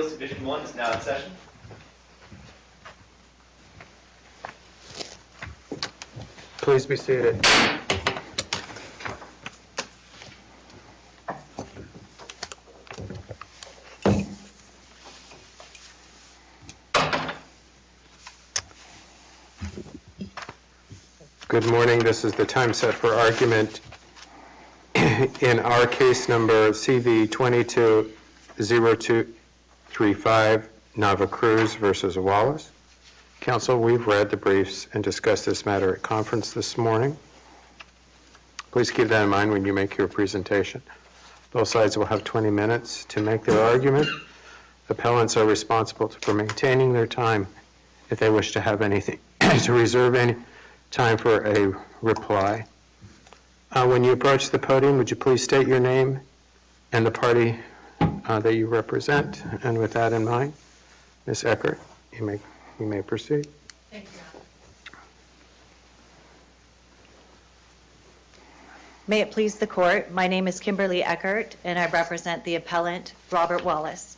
Appeals Division 1 is now in session. Please be seated. Good morning. This is the time set for argument in our case number CV22 0235, Nava Cruz versus Wallace. Council, we've read the briefs and discussed this matter at conference this morning. Please keep that in mind when you make your presentation. Both sides will have 20 minutes to make their argument. Appellants are responsible for maintaining their time if they wish to have anything, to reserve any time for a reply. When you approach the podium, would you please state your name and the party that you represent? And with that in mind, Ms. Eckert, you may proceed. Thank you. May it please the court, my name is Kimberly Eckert and I represent the appellant Robert Wallace.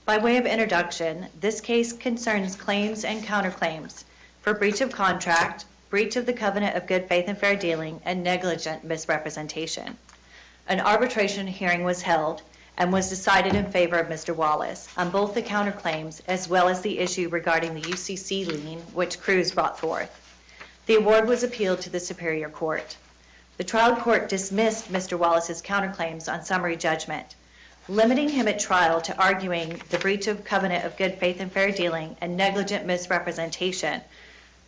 By way of introduction, this case concerns claims and counterclaims for breach of contract, breach of the covenant of good faith and fair dealing, and negligent misrepresentation. An arbitration hearing was held and was decided in favor of Mr. Wallace on both the counterclaims as well as the issue regarding the UCC lien which Cruz brought forth. The award was appealed to the Superior Court. The trial court dismissed Mr. Wallace's counterclaims on summary judgment, limiting him at trial to arguing the breach of covenant of good faith and fair dealing and negligent misrepresentation,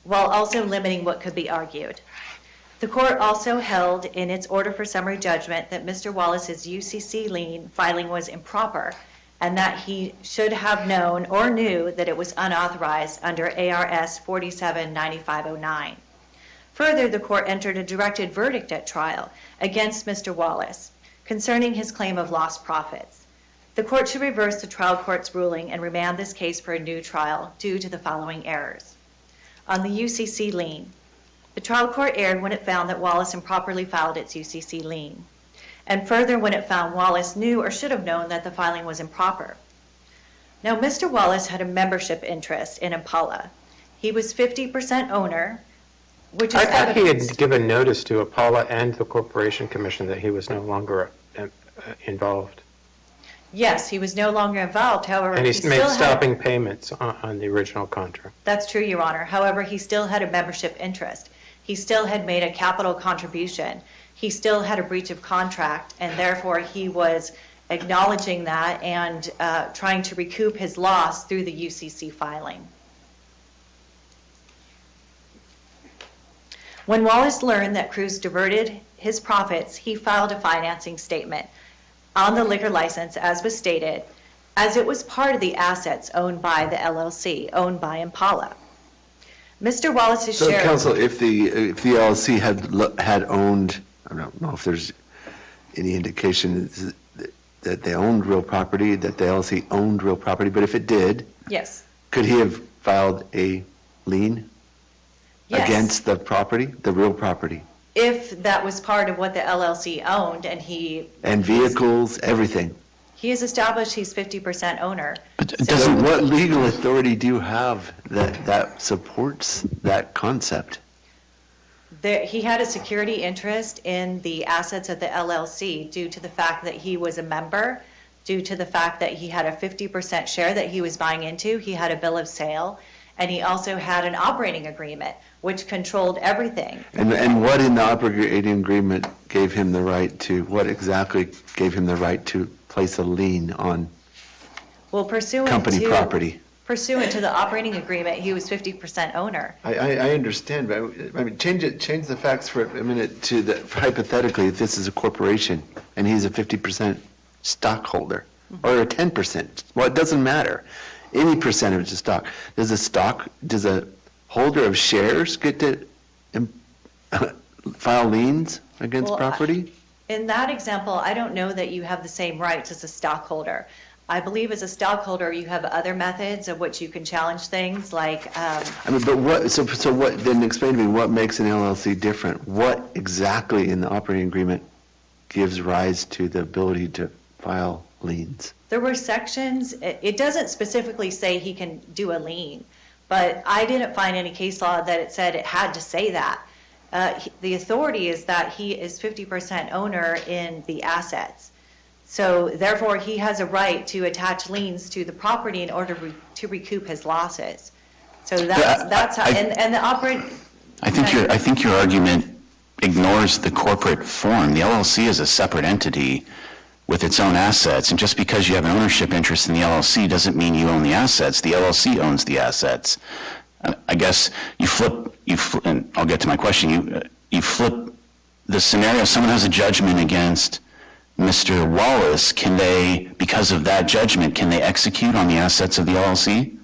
while also limiting what could be argued. The court also held in its order for summary judgment that Mr. Wallace's UCC lien filing was improper and that he should have known or knew that it was unauthorized under ARS 479509. Further, the court entered a directed verdict at trial against Mr. Wallace concerning his claim of lost profits. The court should reverse the trial court's ruling and remand this case for a new trial due to the following errors. On the UCC lien, the trial court erred when it found that Wallace improperly filed its UCC lien, and further when it found Wallace knew or should have known that the filing was improper. Now, Mr. Wallace had a membership interest in Impala. He was 50% owner, which is I thought he evidenced. had given notice to Impala and the Corporation Commission that he was no longer involved. Yes, he was no longer involved. However, And he he's made still stopping payments on the original contract. That's true, Your Honor. However, he still had a membership interest. He still had made a capital contribution. He still had a breach of contract, and therefore he was acknowledging that and trying to recoup his loss through the UCC filing. When Wallace learned that Cruz diverted his profits, he filed a financing statement on the liquor license, as was stated, as it was part of the assets owned by the LLC, owned by Impala. Mr. Wallace's So, share... counsel, if the LLC had owned, I don't know if there's any indication that they owned real property, that the LLC owned real property, but if it did, Yes. could he have filed a lien Yes. against the property, the real property? If that was part of what the LLC owned and And vehicles, everything. he has established he's 50% owner. So what legal authority do you have that supports that concept? He had a security interest in the assets of the LLC due to the fact that he was a member, due to the fact that he had a 50% share that he was buying into. He had a bill of sale, and he also had an operating agreement, which controlled everything. And what in the operating agreement gave him the right to, what exactly gave him the right to place a lien on Well, company property? Pursuant to the operating agreement, he was 50% owner. I understand, but I mean, change the facts for a minute to the, hypothetically, if this is a corporation and he's a 50% stockholder or a 10%, well, it doesn't matter. Any percentage of stock. Does a holder of shares get to file liens against property? In that example, I don't know that you have the same rights as a stockholder. I believe as a stockholder, you have other methods of which you can challenge things like... I mean, but what, so what, then explain to me what makes an LLC different? What exactly in the operating agreement gives rise to the ability to file liens? There were sections, it doesn't specifically say he can do a lien, but I didn't find any case law that it said it had to say that. The authority is that he is 50% owner in the assets. So therefore, he has a right to attach liens to the property in order to recoup his losses. So that's how, and the operating. I think your argument ignores the corporate form. The LLC is a separate entity with its own assets, and just because you have an ownership interest in the LLC doesn't mean you own the assets. The LLC owns the assets. I guess you flip, and I'll get to my question, you flip the scenario, someone has a judgment against Mr. Wallace, can they, because of that judgment, can they execute on the assets of the LLC?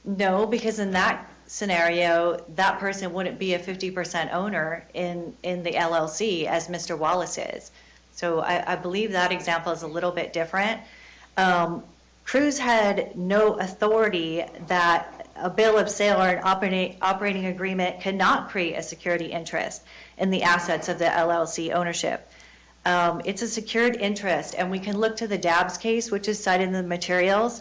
No, because in that scenario, that person wouldn't be a 50% owner in the LLC as Mr. Wallace is. So I believe that example is a little bit different. Cruz had no authority that a bill of sale or an operating agreement cannot create a security interest in the assets of the LLC ownership. It's a secured interest, and we can look to the Dabbs case, which is cited in the materials,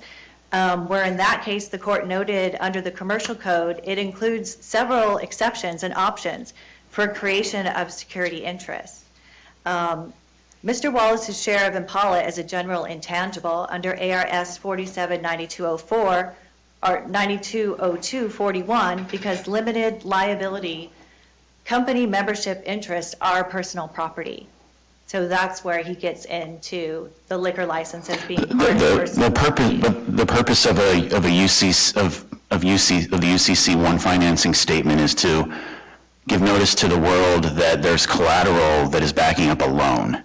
where in that case the court noted under the commercial code it includes several exceptions and options for creation of security interests. Mr. Wallace's share of Impala is a general intangible under ARS 479204 or 920241 because limited liability company membership interests are personal property. So that's where he gets into the liquor licenses being part of personal property. The purpose of the UCC 1 financing statement is to give notice to the world that there's collateral that is backing up a loan.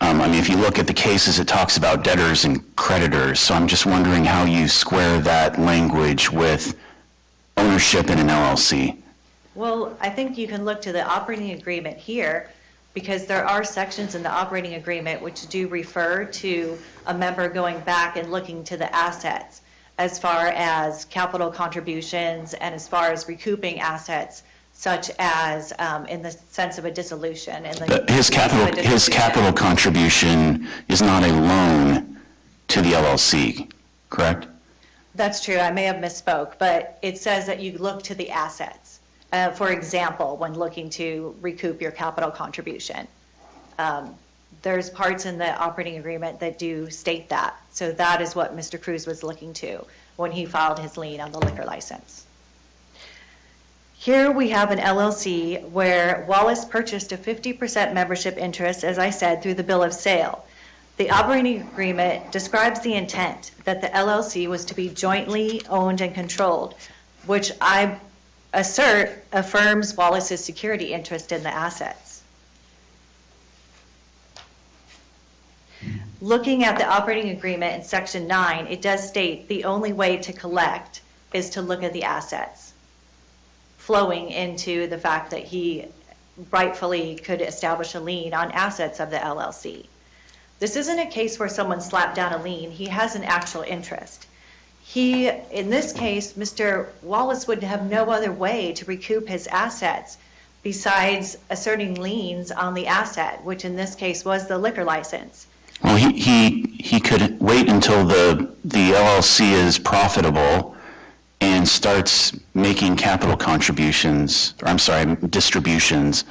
I mean, if you look at the cases, it talks about debtors and creditors, so I'm just wondering how you square that language with ownership in an LLC. Well, I think you can look to the operating agreement here because there are sections in the operating agreement which do refer to a member going back and looking to the assets as far as capital contributions and as far as recouping assets, such as in the sense of a dissolution. His capital contribution is not a loan to the LLC, correct? That's true. I may have misspoke, but it says that you look to the assets. For example, when looking to recoup your capital contribution. There's parts in the operating agreement that do state that. So that is what Mr. Cruz was looking to when he filed his lien on the liquor license. Here we have an LLC where Wallace purchased a 50% membership interest, as I said, through the bill of sale. The operating agreement describes the intent that the LLC was to be jointly owned and controlled, which I assert affirms Wallace's security interest in the assets. Looking at the operating agreement in Section 9, it does state the only way to collect is to look at the assets, flowing into the fact that he rightfully could establish a lien on assets of the LLC. This isn't a case where someone slapped down a lien. He has an actual interest. In this case, Mr. Wallace would have no other way to recoup his assets besides asserting liens on the asset, which in this case was the liquor license. Well, he could wait until the LLC is profitable and starts making capital contributions, or distributions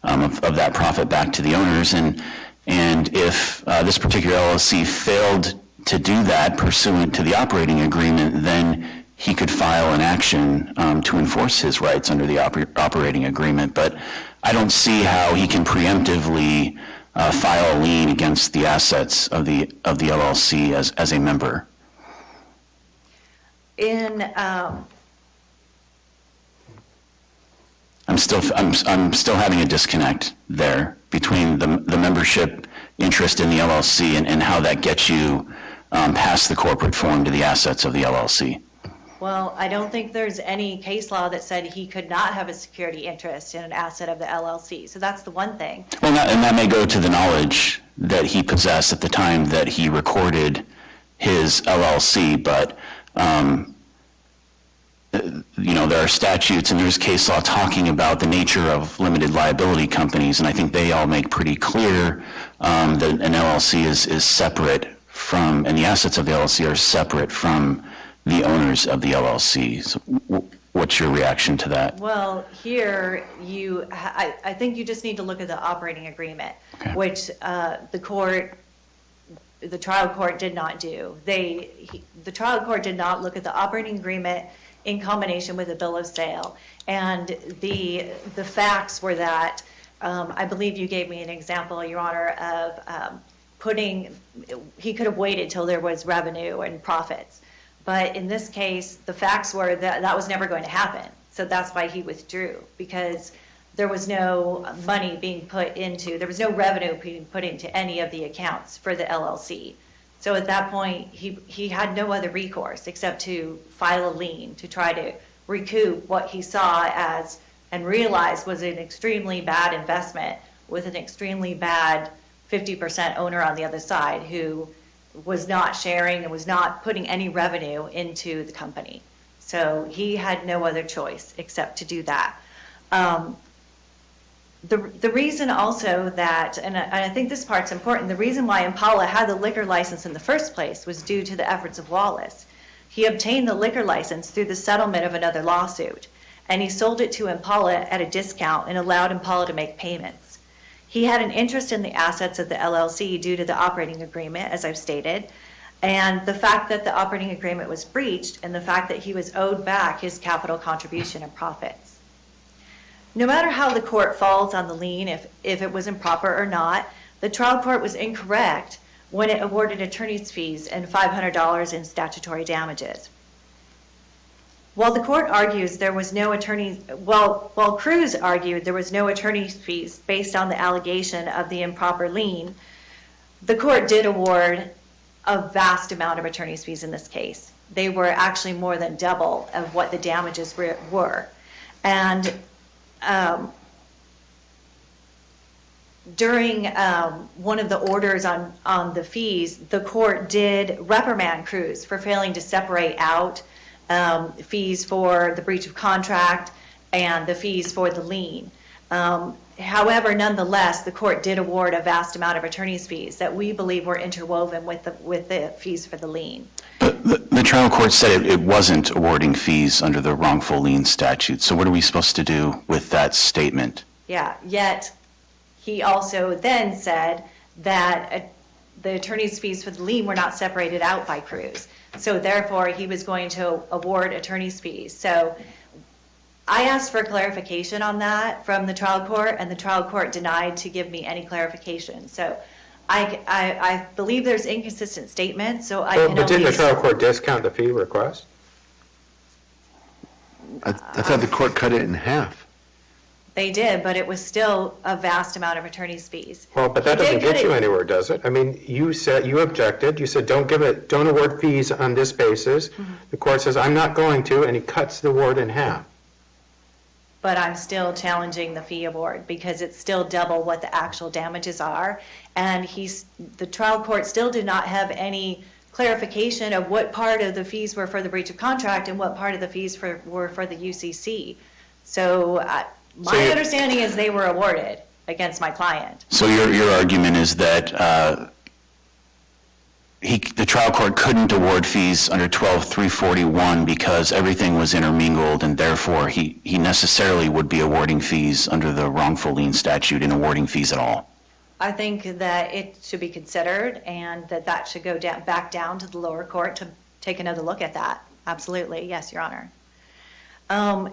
of that profit back to the owners. And if this particular LLC failed to do that pursuant to the operating agreement, then he could file an action to enforce his rights under the operating agreement. But I don't see how he can preemptively file a lien against the assets of the LLC as a member. I'm still having a disconnect there between the membership interest in the LLC and how that gets you past the corporate form to the assets of the LLC. Well, I don't think there's any case law that said he could not have a security interest in an asset of the LLC. So that's the one thing. Well, and that may go to the knowledge that he possessed at the time that he recorded his LLC, but there are statutes and there's case law talking about the nature of limited liability companies, and I think they all make pretty clear that an LLC is separate from, and the assets of the LLC are separate from the owners of the LLC. So what's your reaction to that? Well, here, I think you just need to look at the operating agreement, Okay. which the trial court did not do. The trial court did not look at the operating agreement in combination with the bill of sale. And the facts were that, I believe you gave me an example, Your Honor, of he could have waited till there was revenue and profits. But in this case, the facts were that that was never going to happen. So that's why he withdrew, because there was no money being put into, there was no revenue being put into any of the accounts for the LLC. So at that point, he had no other recourse except to file a lien to try to recoup what he saw as and realized was an extremely bad investment with an extremely bad 50% owner on the other side who was not sharing and was not putting any revenue into the company. So he had no other choice except to do that. The reason also that, and I think this part's important, the reason why Impala had the liquor license in the first place was due to the efforts of Wallace. He obtained the liquor license through the settlement of another lawsuit, and he sold it to Impala at a discount and allowed Impala to make payments. He had an interest in the assets of the LLC due to the operating agreement, as I've stated, and the fact that the operating agreement was breached and the fact that he was owed back his capital contribution and profits. No matter how the court falls on the lien, if it was improper or not, the trial court was incorrect when it awarded attorney's fees and $500 in statutory damages. While the court argues there was no while Cruz argued there was no attorney's fees based on the allegation of the improper lien, the court did award a vast amount of attorney's fees in this case. They were actually more than double of what the damages were. And during one of the orders on the fees, the court did reprimand Cruz for failing to separate out fees for the breach of contract and the fees for the lien. However, nonetheless, the court did award a vast amount of attorney's fees that we believe were interwoven with the fees for the lien. The trial court said it wasn't awarding fees under the wrongful lien statute. So what are we supposed to do with that statement? Yeah, yet he also then said that the attorney's fees for the lien were not separated out by Cruz. So therefore, he was going to award attorney's fees. So I asked for clarification on that from the trial court, and the trial court denied to give me any clarification. So I believe there's inconsistent statements, so I can But didn't the trial court discount the fee request? I thought the court cut it in half. They did, but it was still a vast amount of attorney's fees. Well, but that doesn't get you anywhere, does it? I mean, you objected. You said, don't award fees on this basis. Mm-hmm. The court says, I'm not going to, and he cuts the award in half. But I'm still challenging the fee award because it's still double what the actual damages are. And the trial court still did not have any clarification of what part of the fees were for the breach of contract and what part of the fees were for the UCC. So my understanding is they were awarded against my client. So your argument is that the trial court couldn't award fees under 12-341 because everything was intermingled, and therefore he necessarily would be awarding fees under the wrongful lien statute in awarding fees at all. I think that it should be considered and that should go back down to the lower court to take another look at that. Absolutely. Yes, Your Honor.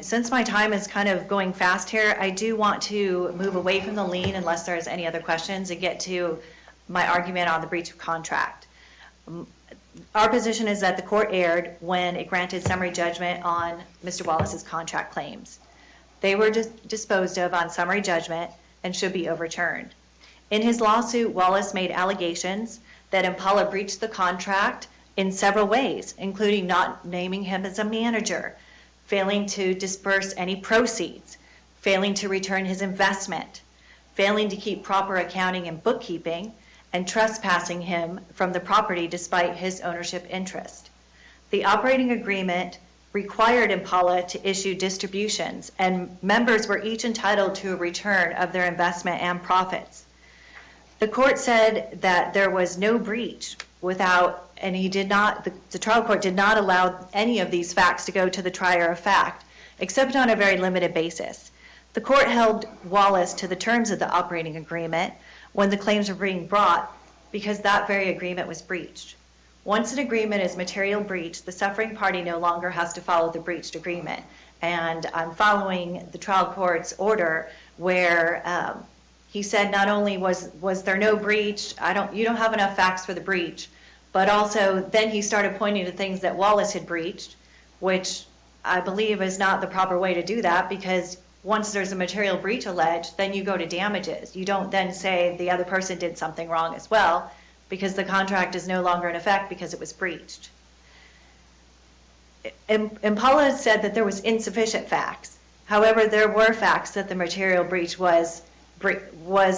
Since my time is kind of going fast here, I do want to move away from the lien unless there's any other questions and get to my argument on the breach of contract. Our position is that the court erred when it granted summary judgment on Mr. Wallace's contract claims. They were disposed of on summary judgment and should be overturned. In his lawsuit, Wallace made allegations that Impala breached the contract in several ways, including not naming him as a manager, failing to disperse any proceeds, failing to return his investment, failing to keep proper accounting and bookkeeping, and trespassing him from the property despite his ownership interest. The operating agreement required Impala to issue distributions, and members were each entitled to a return of their investment and profits. The court said that there was no breach without, and the trial court did not allow any of these facts to go to the trier of fact, except on a very limited basis. The court held Wallace to the terms of the operating agreement when the claims were being brought because that very agreement was breached. Once an agreement is material breached, the suffering party no longer has to follow the breached agreement. And I'm following the trial court's order where he said not only was there no breach, you don't have enough facts for the breach, but also then he started pointing to things that Wallace had breached, which I believe is not the proper way to do that, because once there's a material breach alleged, then you go to damages. You don't then say the other person did something wrong as well, because the contract is no longer in effect because it was breached. Impala said that there was insufficient facts. However, there were facts that the material breach was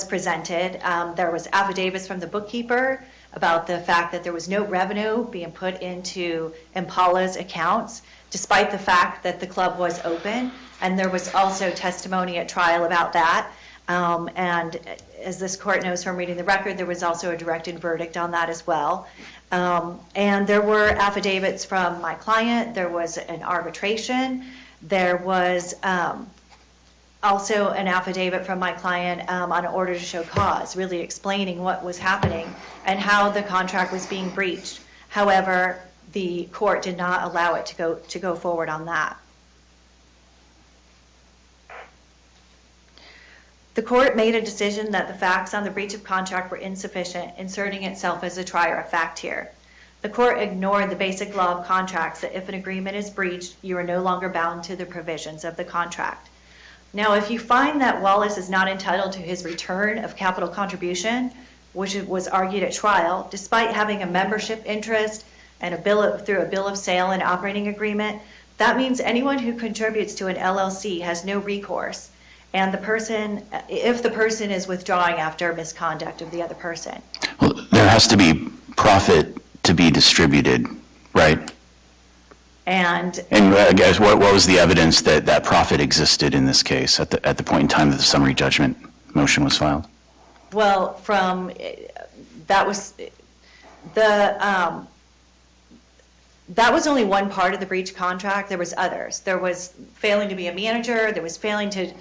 presented. There was affidavits from the bookkeeper about the fact that there was no revenue being put into Impala's accounts, despite the fact that the club was open. And there was also testimony at trial about that. And as this court knows from reading the record, there was also a directed verdict on that as well. And there were affidavits from my client. There was an arbitration. There was also an affidavit from my client on an order to show cause, really explaining what was happening and how the contract was being breached. However, the court did not allow it to go forward on that. The court made a decision that the facts on the breach of contract were insufficient, inserting itself as a trier of fact here. The court ignored the basic law of contracts that if an agreement is breached, you are no longer bound to the provisions of the contract. Now, if you find that Wallace is not entitled to his return of capital contribution, which was argued at trial, despite having a membership interest and through a bill of sale and operating agreement, that means anyone who contributes to an LLC has no recourse. And if the person is withdrawing after misconduct of the other person. Well, there has to be profit to be distributed, right? And I guess what was the evidence that that profit existed in this case at the point in time that the summary judgment motion was filed? well, that was only one part of the breach contract. There was others. There was failing to be a manager. There was failing to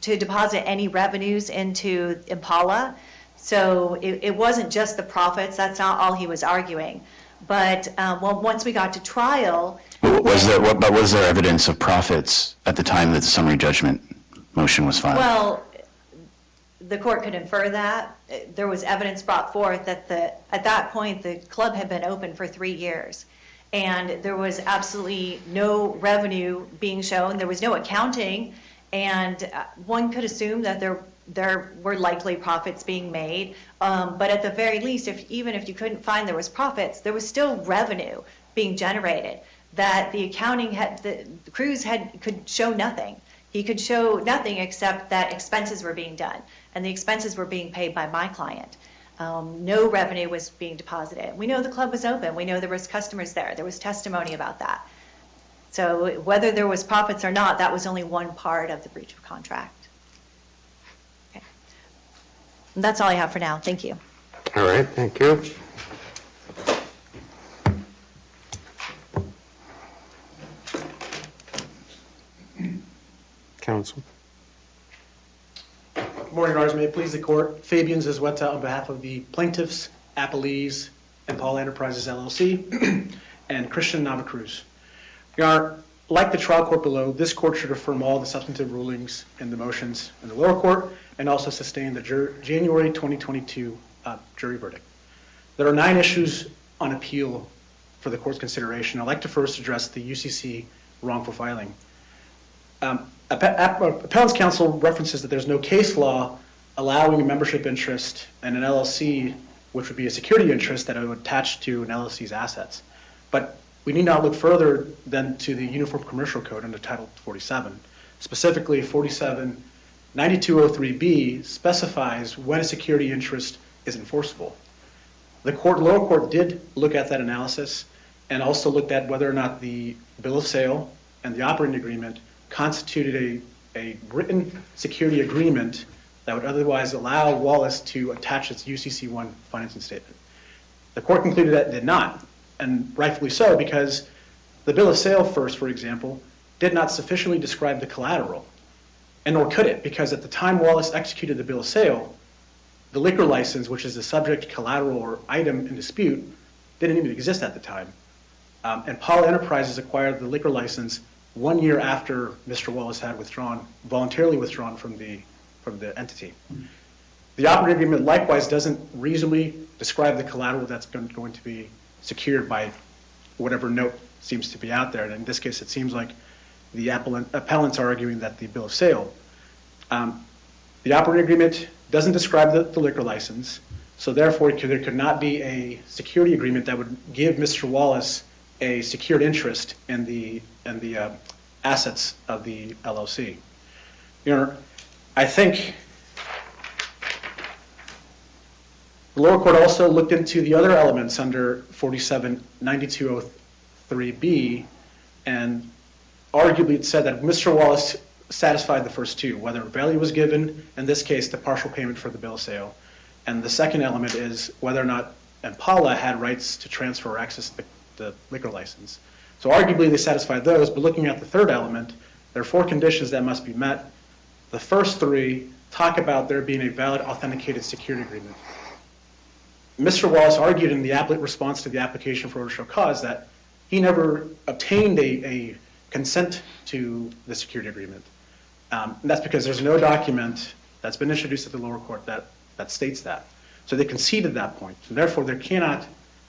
deposit any revenues into Impala. So it wasn't just the profits. That's not all he was arguing. But once we got to trial... Was there evidence of profits at the time that the summary judgment motion was filed? Well, the court could infer that. There was evidence brought forth that at that point the club had been open for 3 years. And there was absolutely no revenue being shown. There was no accounting. And one could assume that there were likely profits being made. But at the very least, even if you couldn't find there was profits, there was still revenue being generated. That the accounting Cruz could show nothing. He could show nothing except that expenses were being done. And the expenses were being paid by my client. No revenue was being deposited. We know the club was open. We know there was customers there. There was testimony about that. So whether there was profits or not, that was only one part of the breach of contract. Okay. And that's all I have for now. Thank you. All right, thank you. Counsel. Good morning, Your Honors. May it please the Court. Fabian Zizweta on behalf of the plaintiffs, Appellees, and Paul Enterprises, LLC, and Christian Nava Cruz. Your Honor, like the trial court below, this court should affirm all the substantive rulings in the motions in the lower court and also sustain the January 2022 jury verdict. There are 9 issues on appeal for the court's consideration. I'd like to first address the UCC wrongful filing. Appellant's counsel references that there's no case law allowing a membership interest in an LLC, which would be a security interest that would attach to an LLC's assets. But we need not look further than to the Uniform Commercial Code under Title 47. Specifically, 47-9203B specifies when a security interest is enforceable. The lower court did look at that analysis and also looked at whether or not the bill of sale and the operating agreement constituted a written security agreement that would otherwise allow Wallace to attach its UCC1 financing statement. The court concluded that it did not, and rightfully so, because the bill of sale first, for example, did not sufficiently describe the collateral, and nor could it, because at the time Wallace executed the bill of sale, the liquor license, which is the subject collateral or item in dispute, didn't even exist at the time. And Paul Enterprises acquired the liquor license 1 year after Mr. Wallace had voluntarily withdrawn from the entity. The operating agreement likewise doesn't reasonably describe the collateral that's going to be secured by whatever note seems to be out there. And in this case, it seems like the appellants are arguing that the bill of sale. The operating agreement doesn't describe the liquor license, so therefore there could not be a security agreement that would give Mr. Wallace a secured interest in the assets of the LLC. I think the lower court also looked into the other elements under 479203B, and arguably it said that Mr. Wallace satisfied the first two, whether value was given, in this case, the partial payment for the bill of sale. And the second element is whether or not Impala had rights to transfer or access the liquor license. So arguably they satisfied those, but looking at the third element, there are 4 conditions that must be met. The first 3 talk about there being a valid authenticated security agreement. Mr. Wallace argued in the response to the application for order to show cause that he never obtained a consent to the security agreement. And that's because there's no document that's been introduced at the lower court that states that. So they conceded that point. And therefore, there cannot,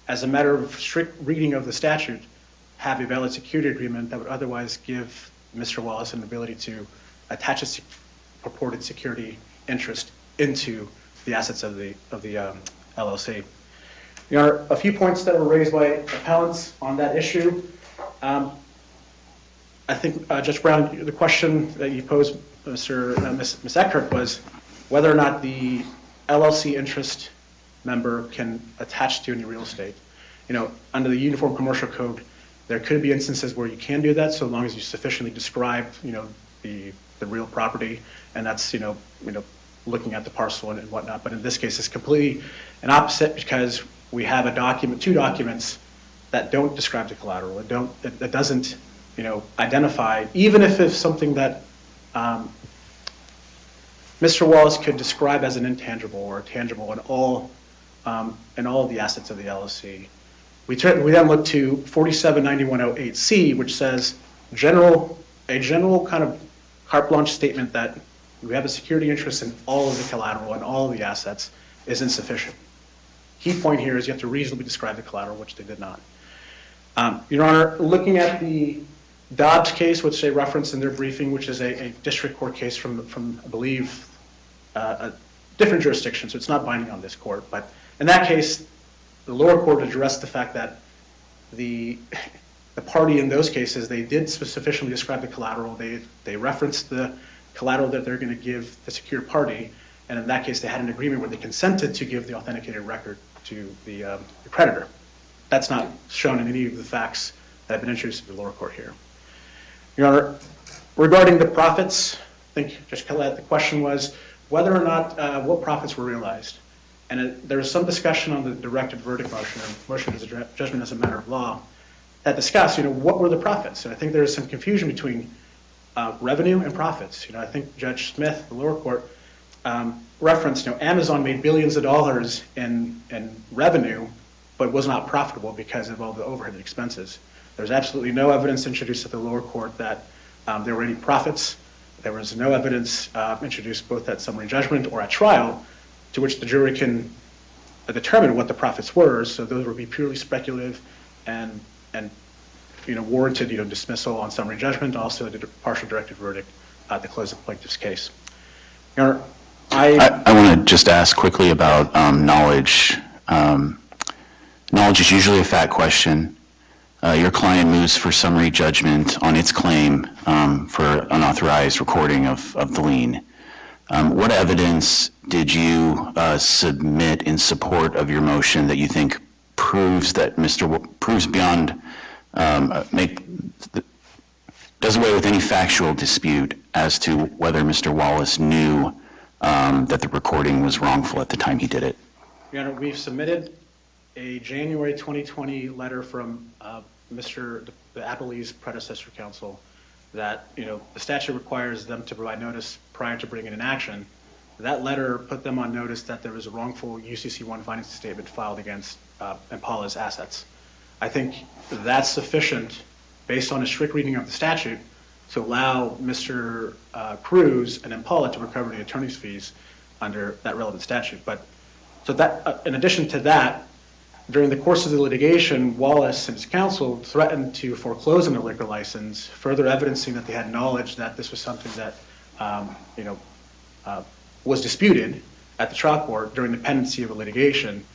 as a matter of strict reading of the statute, have a valid security agreement that would otherwise give Mr. Wallace an ability to attach a purported security interest into the assets of the LLC. There are a few points that were raised by appellants on that issue. I think, Judge Brown, the question that you posed, Ms. Eckert, was whether or not the LLC interest member can attach to any real estate. Under the Uniform Commercial Code, there could be instances where you can do that, so long as you sufficiently describe, the real property, and that's, looking at the parcel and whatnot. But in this case, it's completely an opposite, because we have two documents that don't describe the collateral. It doesn't, identify, even if it's something that Mr. Wallace could describe as an intangible or tangible in all of the assets of the LLC. We then look to 479108C, which says a general kind of carte blanche statement that we have a security interest in all of the collateral and all of the assets is insufficient. Key point here is you have to reasonably describe the collateral, which they did not. Your Honor, looking at the Dobbs case, which they referenced in their briefing, which is a district court case from I believe, a different jurisdiction, so it's not binding on this court. But in that case, the lower court addressed the fact that the party in those cases, they did sufficiently describe the collateral. They referenced the collateral that they're going to give the secured party, and in that case, they had an agreement where they consented to give the authenticated record to the creditor. That's not shown in any of the facts that have been introduced to the lower court here. Your Honor, regarding the profits, I think Judge Kellett, the question was whether or not what profits were realized. And there was some discussion on the directed verdict motion, or motion as a judgment as a matter of law, that discussed, what were the profits? And I think there is some confusion between revenue and profits. I think Judge Smith, the lower court, referenced, Amazon made billions of dollars in revenue, but was not profitable because of all the overhead expenses. There's absolutely no evidence introduced at the lower court that there were any profits. There was no evidence introduced both at summary judgment or at trial to which the jury can determine what the profits were. So those would be purely speculative and warranted dismissal on summary judgment, also the partial directed verdict at the close of the plaintiff's case. Your Honor, I want to just ask quickly about knowledge. Knowledge is usually a fact question. Your client moves for summary judgment on its claim for unauthorized recording of the lien. What evidence did you submit in support of your motion that you think proves beyond does away with any factual dispute as to whether Mr. Wallace knew that the recording was wrongful at the time he did it? Your Honor, we've submitted a January 2020 letter from the Appellee's predecessor counsel that, the statute requires them to provide notice prior to bringing an action. That letter put them on notice that there was a wrongful UCC-1 findings statement filed against Impala's assets. I think that's sufficient, based on a strict reading of the statute, to allow Mr. Cruz and Impala to recover the attorney's fees under that relevant statute. So that, in addition to that, during the course of the litigation, Wallace and his counsel threatened to foreclose on the liquor license, further evidencing that they had knowledge that this was something that, was disputed at the trial court during the pendency of the litigation.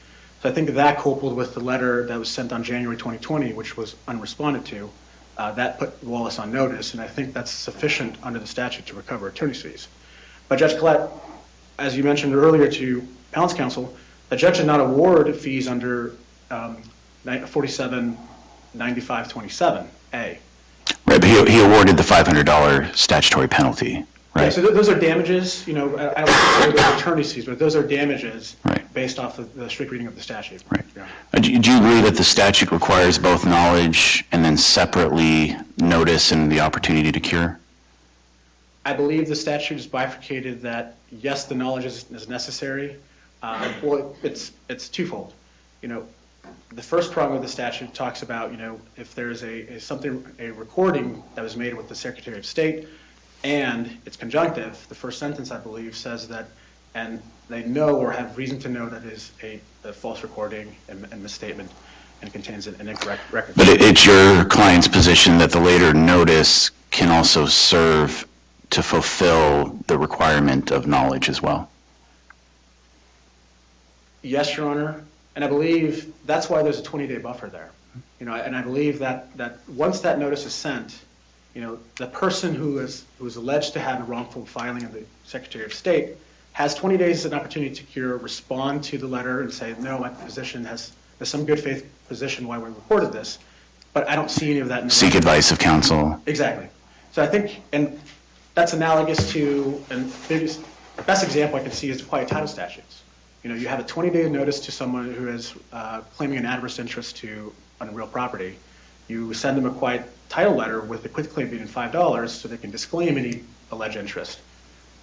So I think that, coupled with the letter that was sent on January 2020, which was unresponded to, that put Wallace on notice, and I think that's sufficient under the statute to recover attorney's fees. But Judge Collette, as you mentioned earlier to Appellant's counsel, the judge did not award fees under 479527A. Right, but he awarded the $500 statutory penalty, right? Yeah, so those are damages, I don't consider those attorney's fees, but those are damages Right. based off of the strict reading of the statute. Right. Yeah. Do you agree that the statute requires both knowledge and then separately notice and the opportunity to cure? I believe the statute is bifurcated that, yes, the knowledge is necessary. Well, it's twofold. The first prong of the statute talks about, if there's a recording that was made with the Secretary of State and it's conjunctive, the first sentence, I believe, says that, and they know or have reason to know that it is a false recording and misstatement and contains an incorrect record. But it's your client's position that the later notice can also serve to fulfill the requirement of knowledge as well? Yes, Your Honor, and I believe that's why there's a 20-day buffer there. And I believe that once that notice is sent, the person who is alleged to have a wrongful filing of the Secretary of State has 20 days as an opportunity to cure, respond to the letter and say, no, my position there's some good faith position why we reported this, but I don't see any of that in the Seek record. advice of counsel. Exactly. So I think, and that's analogous to, and the best example I can see is the quiet title statutes. You have a 20-day notice to someone who is claiming an adverse interest on real property. You send them a quiet title letter with the quitclaim being $5 so they can disclaim any alleged interest.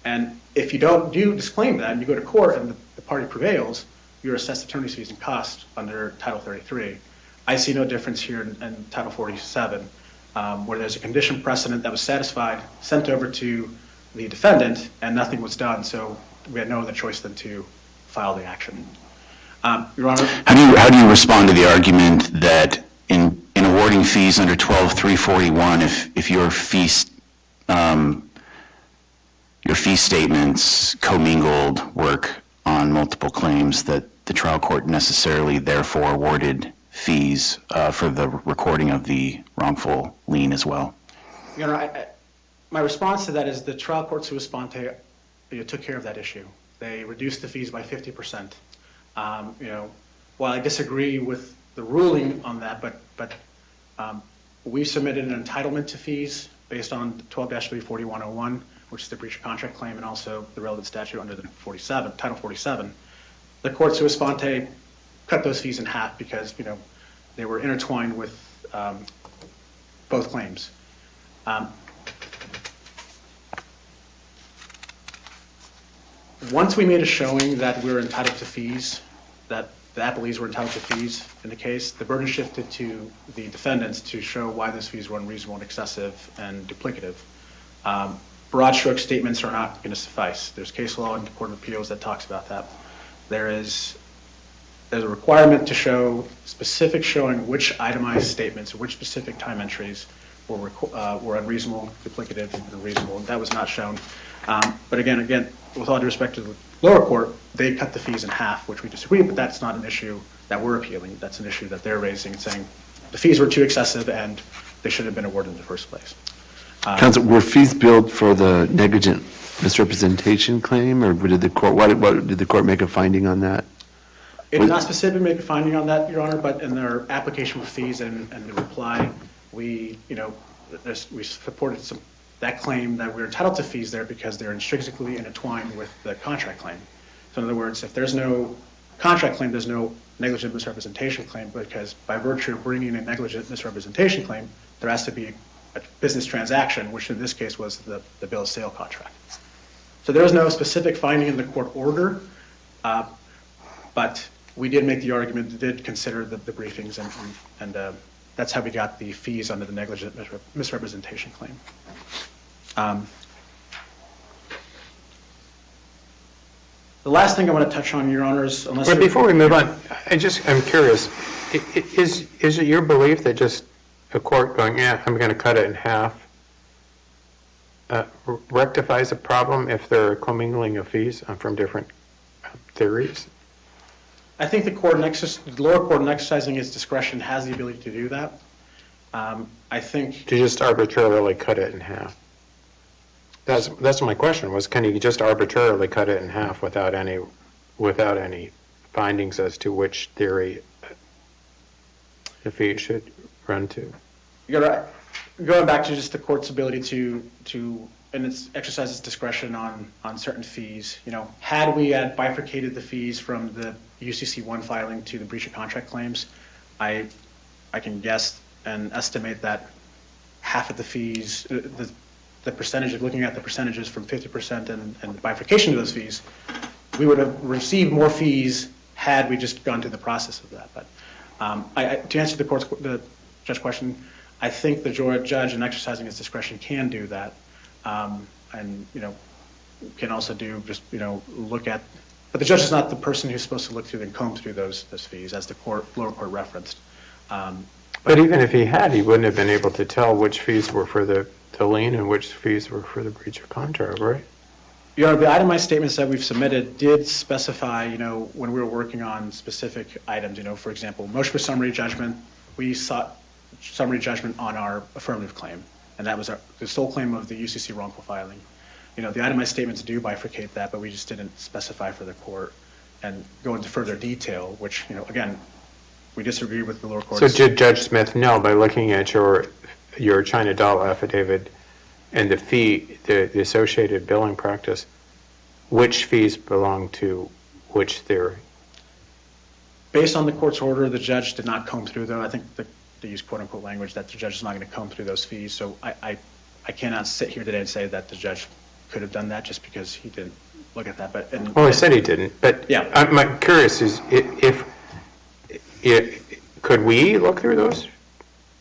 And if you don't disclaim that and you go to court and the party prevails, you're assessed attorney's fees and costs under Title 33. I see no difference here in Title 47, where there's a condition precedent that was satisfied, sent over to the defendant, and nothing was done. So we had no other choice than to file the action. Your Honor. How do you respond to the argument that in awarding fees under 12341, if your fee statements commingled work on multiple claims, that the trial court necessarily therefore awarded fees for the recording of the wrongful lien as well? Your Honor, my response to that is the trial court sua sponte took care of that issue. They reduced the fees by 50%. While I disagree with the ruling on that, but we submitted an entitlement to fees based on 12-34101, which is the breach of contract claim, and also the relevant statute under the Title 47. The court sua sponte cut those fees in half because they were intertwined with both claims. Once we made a showing that we were entitled to fees, that the appellees were entitled to fees in the case, the burden shifted to the defendants to show why those fees were unreasonable and excessive and duplicative. Broad stroke statements are not going to suffice. There's case law in the Court of Appeals that talks about that. There's a requirement to show specific showing which itemized statements, which specific time entries were unreasonable, duplicative, and unreasonable. That was not shown. But again, with all due respect to the lower court, they cut the fees in half, which we disagree, but that's not an issue that we're appealing. That's an issue that they're raising and saying the fees were too excessive and they should have been awarded in the first place. Counsel, were fees billed for the negligent misrepresentation claim, or did the court, what did the court make a finding on that? It did not specifically make a finding on that, Your Honor, but in their application for fees and the reply, we supported some that claim that we're entitled to fees there because they're intrinsically intertwined with the contract claim. So in other words, if there's no contract claim, there's no negligent misrepresentation claim, because by virtue of bringing a negligent misrepresentation claim, there has to be a business transaction, which in this case was the bill of sale contract. So there was no specific finding in the court order, but we did make the argument, did consider the briefings, and that's how we got the fees under the negligent misrepresentation claim. The last thing I want to touch on, Your Honors, unless... But before we move on, I'm curious, is it your belief that just a court going, yeah, I'm going to cut it in half, rectifies a problem if there are commingling of fees from different theories? I think the lower court in exercising its discretion has the ability to do that. I think... To just arbitrarily cut it in half? That's my question, was can you just arbitrarily cut it in half without any findings as to which theory the fee should run to? You're right. Going back to just the court's ability to and its exercise its discretion on certain fees, had we had bifurcated the fees from the UCC1 filing to the breach of contract claims, I can guess and estimate that half of the fees, the percentage of looking at the percentages from 50% and the bifurcation of those fees, we would have received more fees had we just gone through the process of that. But to answer the judge's question, I think the judge in exercising his discretion can do that, and can also do just look at. But the judge is not the person who's supposed to look through and comb through those fees, as the lower court referenced. But even if he had, he wouldn't have been able to tell which fees were for the lien and which fees were for the breach of contract, right? Your Honor, the itemized statements that we've submitted did specify, when we were working on specific items, for example, motion for summary judgment, we sought summary judgment on our affirmative claim, and that was the sole claim of the UCC wrongful filing. The itemized statements do bifurcate that, but we just didn't specify for the court and go into further detail, which, again, we disagree with the lower court. So did Judge Smith know, by looking at your China doll affidavit and the fee, the associated billing practice, which fees belong to which theory? Based on the court's order, the judge did not comb through, though. I think they use quote-unquote language that the judge is not going to comb through those fees. So I cannot sit here today and say that the judge could have done that just because he didn't look at that. Well, he said he didn't, but yeah. I'm curious, if could we look through those?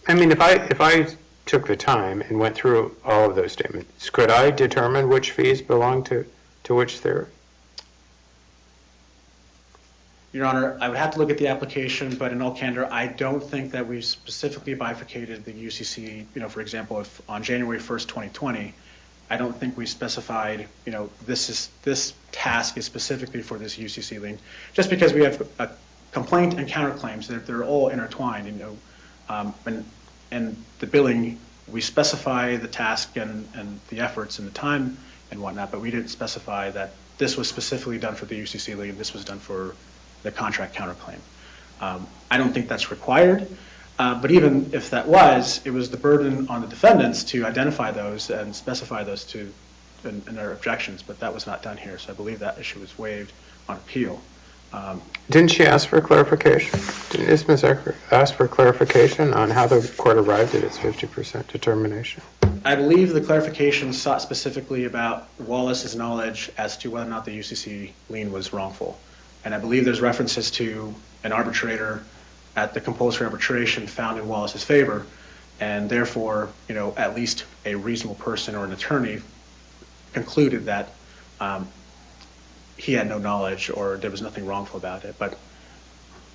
I mean, if I took the time and went through all of those statements, could I determine which fees belong to which theory? Your Honor, I would have to look at the application, but in all candor, I don't think that we specifically bifurcated the UCC, for example, if on January 1st, 2020, I don't think we specified, this task is specifically for this UCC lien, just because we have a complaint and counterclaims, they're all intertwined, and the billing, we specify the task and the efforts and the time and whatnot, but we didn't specify that this was specifically done for the UCC lien, this was done for the contract counterclaim. I don't think that's required, but even if that was, it was the burden on the defendants to identify those and specify those in their objections, but that was not done here, so I believe that issue was waived on appeal. Didn't she ask for clarification? Didn't Ms. Eckert ask for clarification on how the court arrived at its 50% determination? I believe the clarification sought specifically about Wallace's knowledge as to whether or not the UCC lien was wrongful. And I believe there's references to an arbitrator at the compulsory arbitration found in Wallace's favor, and therefore, at least a reasonable person or an attorney concluded that he had no knowledge or there was nothing wrongful about it. But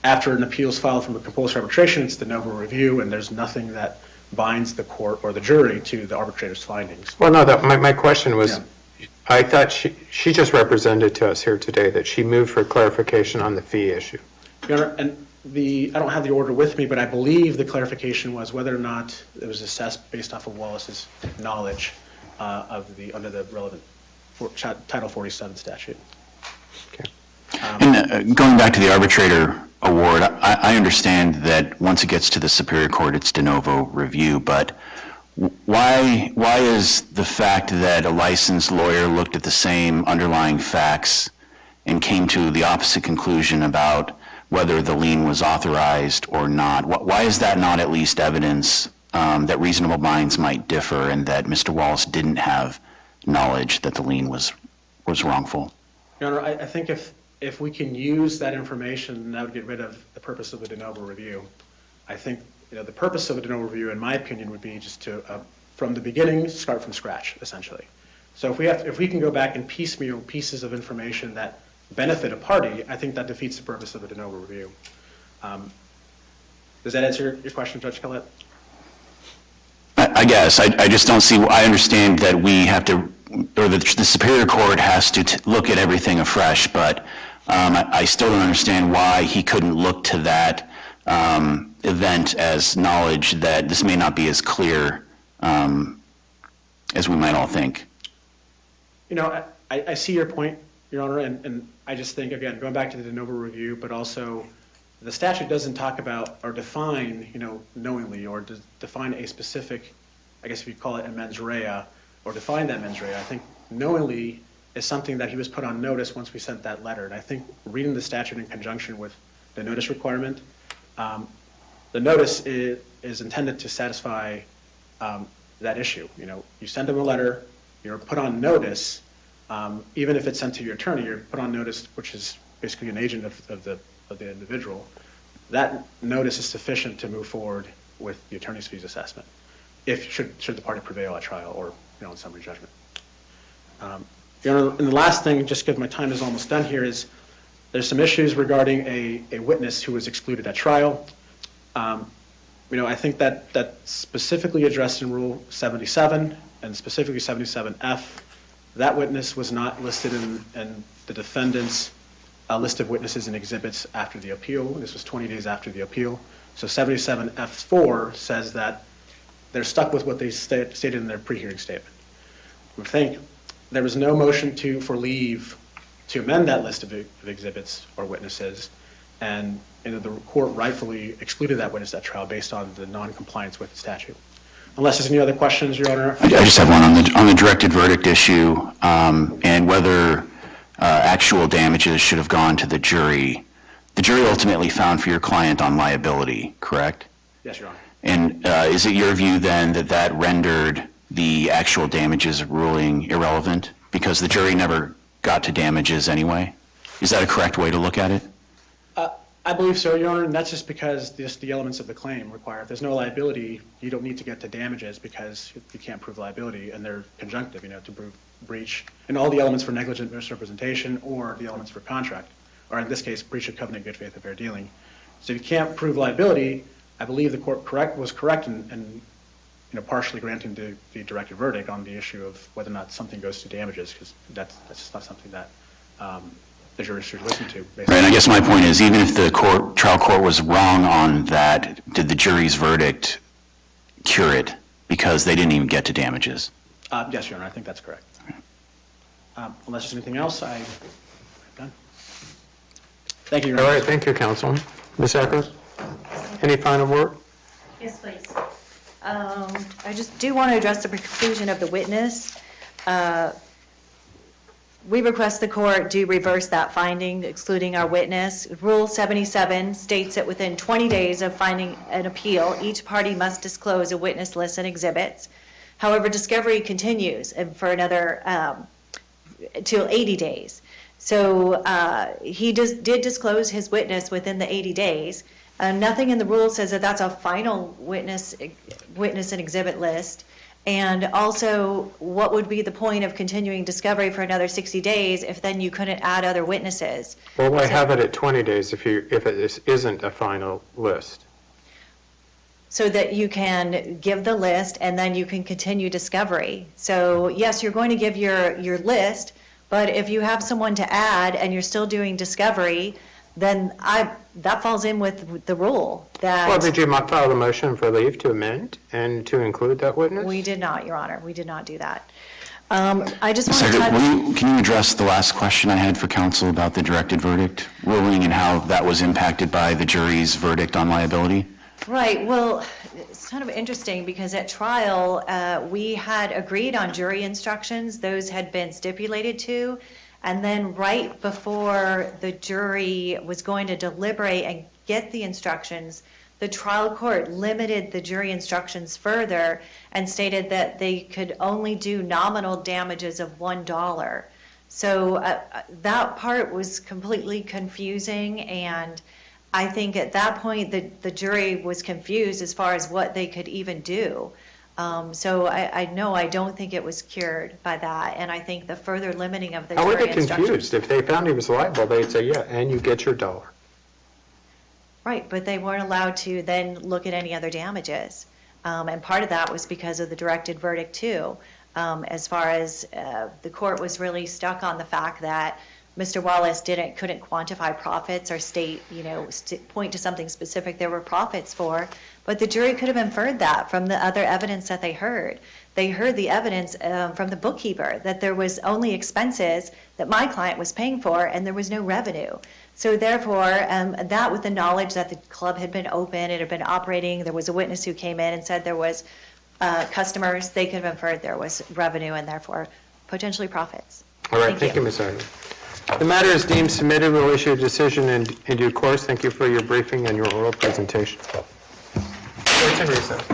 after an appeal is filed from the compulsory arbitration, it's the Nava review, and there's nothing that binds the court or the jury to the arbitrator's findings. Well, no, my question was, I thought she just represented to us here today that she moved for clarification on the fee issue. Your Honor, and I don't have the order with me, but I believe the clarification was whether or not it was assessed based off of Wallace's knowledge under the relevant Title 47 statute. Okay. And going back to the arbitrator award, I understand that once it gets to the Superior Court, it's de novo review, but Why is the fact that a licensed lawyer looked at the same underlying facts and came to the opposite conclusion about whether the lien was authorized or not, why is that not at least evidence that reasonable minds might differ and that Mr. Wallace didn't have knowledge that the lien was wrongful? Your Honor, I think if we can use that information, that would get rid of the purpose of a de novo review. I think the purpose of a de novo review, in my opinion, would be just to, from the beginning, start from scratch, essentially. So if we can go back and piecemeal pieces of information that benefit a party, I think that defeats the purpose of a de novo review. Does that answer your question, Judge Collette? I guess. I just don't see, I understand that we have to, or the Superior Court has to look at everything afresh, but I still don't understand why he couldn't look to that event as knowledge that this may not be as clear as we might all think. I see your point, Your Honor, and I just think, again, going back to the de novo review, but also the statute doesn't talk about or define, knowingly, or define a specific, I guess if you call it a mens rea, or define that mens rea. I think knowingly is something that he was put on notice once we sent that letter. And I think reading the statute in conjunction with the notice requirement, the notice is intended to satisfy that issue. You send him a letter, you're put on notice, even if it's sent to your attorney, you're put on notice, which is basically an agent of the individual. That notice is sufficient to move forward with the attorney's fees assessment, should the party prevail at trial or in summary judgment. Your Honor, and the last thing, just because my time is almost done here, is there's some issues regarding a witness who was excluded at trial. I think that specifically addressed in Rule 77 and specifically 77F. That witness was not listed in the defendant's list of witnesses and exhibits after the appeal. This was 20 days after the appeal. So 77F4 says that they're stuck with what they stated in their pre-hearing statement. We think there was no motion for leave to amend that list of exhibits or witnesses, and the court rightfully excluded that witness at trial based on the non-compliance with the statute. Unless there's any other questions, Your Honor. I just have one on the directed verdict issue and whether actual damages should have gone to the jury. The jury ultimately found for your client on liability, correct? Yes, Your Honor. And is it your view then that rendered the actual damages ruling irrelevant because the jury never got to damages anyway? Is that a correct way to look at it? I believe so, Your Honor, and that's just because the elements of the claim require, if there's no liability, you don't need to get to damages because you can't prove liability, and they're conjunctive, to prove breach, and all the elements for negligent misrepresentation or the elements for contract, or in this case, breach of covenant, good faith, and fair dealing. So if you can't prove liability, I believe the court was correct in partially granting the directed verdict on the issue of whether or not something goes to damages, because that's just not something that the jury should listen to. Right, and I guess my point is, even if the trial court was wrong on that, did the jury's verdict cure it because they didn't even get to damages? Yes, Your Honor, I think that's correct. Unless there's anything else, I'm done. Thank you, Your Honor. All right, thank you, counsel. Ms. Eckert, any final word? Yes, please. I just do want to address the preclusion of the witness. We request the court do reverse that finding, excluding our witness. Rule 77 states that within 20 days of finding an appeal, each party must disclose a witness list and exhibits. However, discovery continues for another till 80 days. So he did disclose his witness within the 80 days. Nothing in the rule says that that's a final witness and exhibit list. And also, what would be the point of continuing discovery for another 60 days if then you couldn't add other witnesses? Well, why have it at 20 days if it isn't a final list? So that you can give the list and then you can continue discovery. So yes, you're going to give your list, but if you have someone to add and you're still doing discovery, then that falls in with the rule that... Well, did you file a motion for leave to amend and to include that witness? We did not, Your Honor. We did not do that. I just want to Secretary, touch... can you address the last question I had for counsel about the directed verdict ruling and how that was impacted by the jury's verdict on liability? Right, well, it's kind of interesting because at trial, we had agreed on jury instructions, those had been stipulated to, and then right before the jury was going to deliberate and get the instructions, the trial court limited the jury instructions further and stated that they could only do nominal damages of $1. So that part was completely confusing, and I think at that point, the jury was confused as far as what they could even do. So I don't think it was cured by that, and I think the further limiting of the How were jury they instructions. confused? If they found he was liable, they'd say, yeah, and you get your $1. Right, but they weren't allowed to then look at any other damages. And part of that was because of the directed verdict too. As far as the court was really stuck on the fact that Mr. Wallace couldn't quantify profits or state, point to something specific there were profits for, but the jury could have inferred that from the other evidence that they heard. They heard the evidence from the bookkeeper that there was only expenses that my client was paying for and there was no revenue. So therefore, that with the knowledge that the club had been open, it had been operating, there was a witness who came in and said there was customers, they could have inferred there was revenue and therefore potentially profits. All right, thank you, Ms. Ivan. The matter is deemed submitted. We'll issue a decision in due course. Thank you for your briefing and your oral presentation. Court's in recess.